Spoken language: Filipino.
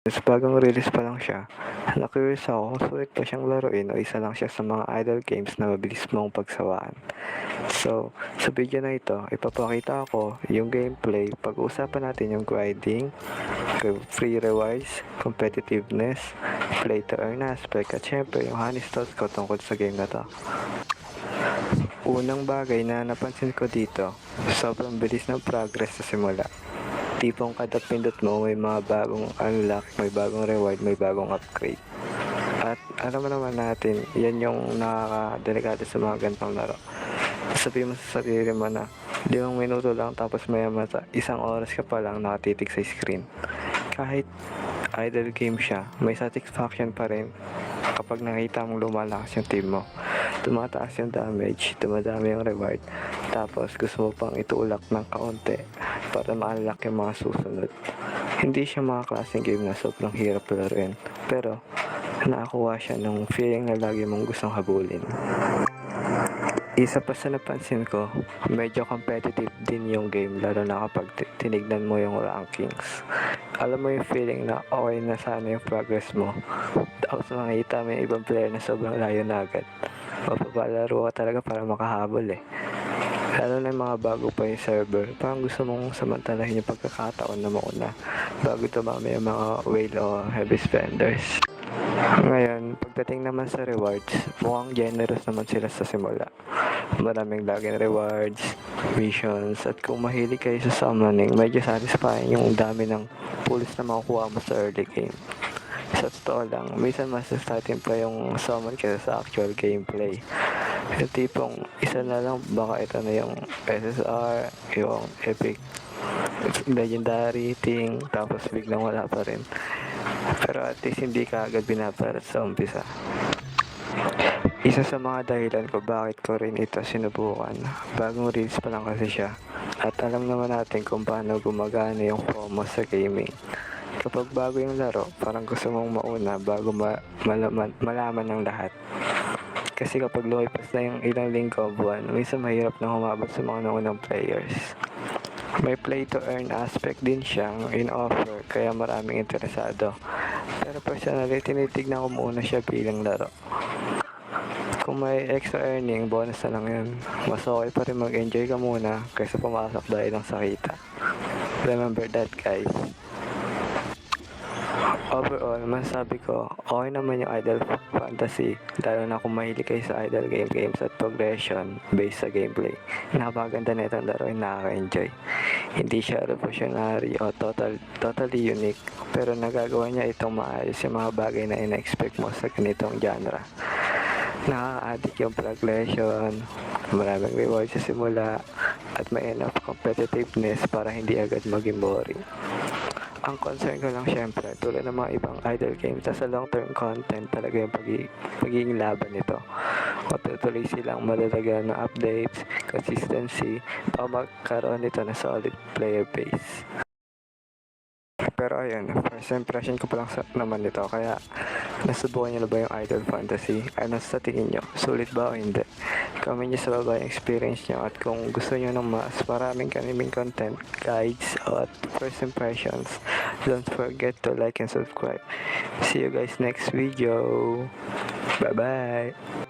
Mas bagong release pa lang siya, na-curious ako kung sulit pa siyang laruin o isa lang siya sa mga idle games na mabilis mong pagsawaan. So, sa video na ito, ipapakita ko yung gameplay, pag-uusapan natin yung grinding, free rewards, competitiveness, play to earn aspect, at syempre yung honest thoughts ko tungkol sa game na to. Unang bagay na napansin ko dito, sobrang bilis ng progress sa simula. Tipong kada pindot mo may mga bagong unlock, may bagong reward, may bagong upgrade. At alam mo naman natin, yan yung nakakadelikado sa mga ganitong laro. Sabihin mo sa sarili mo na 5 minuto lang tapos maya mata, 1 oras ka pa lang nakatitig sa screen. Kahit idle game siya, may satisfaction pa rin kapag nakita mong lumalakas yung team mo. Tumataas yung damage, dumadami yung reward, tapos gusto mo pang itulak ng kaunti para ma-unlock yung mga susunod. Hindi siya mga klaseng game na sobrang hirap laruin, pero nakakuha siya ng feeling na lagi mong gustong habulin. Isa pa sa napansin ko, medyo competitive din yung game lalo na kapag tinignan mo yung rankings. Alam mo yung feeling na okay na sana yung progress mo, tapos makita mo yung ibang player na sobrang layo na agad. Mapapalaro ka talaga para makahabol eh. Lalo na yung mga bago pa yung server, parang gusto mong samantalahin yung pagkakataon na mauna bago tumami yung mga whale o heavy spenders. Ngayon, pagdating naman sa rewards, mukhang generous naman sila sa simula. Maraming laging rewards, missions, at kung mahilig kayo sa summoning, medyo satisfying yung dami ng pulls na makukuha mo sa early game. Sa totoo lang, minsan mas exciting pa yung summon kaysa sa actual gameplay. Yung tipong isa na lang, baka ito na yung SSR, yung epic legendary thing, tapos biglang wala pa rin. Pero at least hindi ka agad binabarat sa umpisa. Isa sa mga dahilan ko bakit ko rin ito sinubukan, bagong release pa lang kasi siya. At alam naman natin kung paano gumagana yung FOMO sa gaming. Kapag bago yung laro, parang gusto mong mauna bago malaman ng lahat. Kasi kapag lumipas na yung ilang linggo o buwan, minsan mahirap na humabot sa mga naunang players. May play to earn aspect din siyang in-offer kaya maraming interesado. Pero personally, tinitignan ko muna siya bilang laro. Kung may extra earning, bonus na lang yun. Mas okay pa rin mag-enjoy ka muna kaysa pumasok dahil lang sa kita. Remember that, guys. Overall, masasabi ko, okay naman yung idle fantasy, lalo na kung mahilig kayo sa idle games at progression based sa gameplay. Napakaganda na itong laro, nakaka-enjoy. Hindi siya revolutionary o totally unique, pero nagagawa niya itong maayos yung mga bagay na ina-expect mo sa ganitong genre. Nakaka-addict yung progression, maraming rewards sa simula, at may enough competitiveness para hindi agad maging boring. Ang concern ko lang syempre, tulad ng mga ibang idle games, sa long-term content talaga yung pagiging laban nito. Matutuloy silang madadagan ng updates, consistency, para magkaroon nito na solid player base. Pero ayun, first impression ko pa lang naman nito, kaya nasubukan nyo na ba yung idle fantasy? Ano sa tingin nyo? Sulit ba o hindi? Comment nyo sa baba yung experience nyo, at kung gusto nyo ng mas maraming kaniming content, guides, at first impressions, don't forget to like and subscribe. See you guys next video. Bye bye.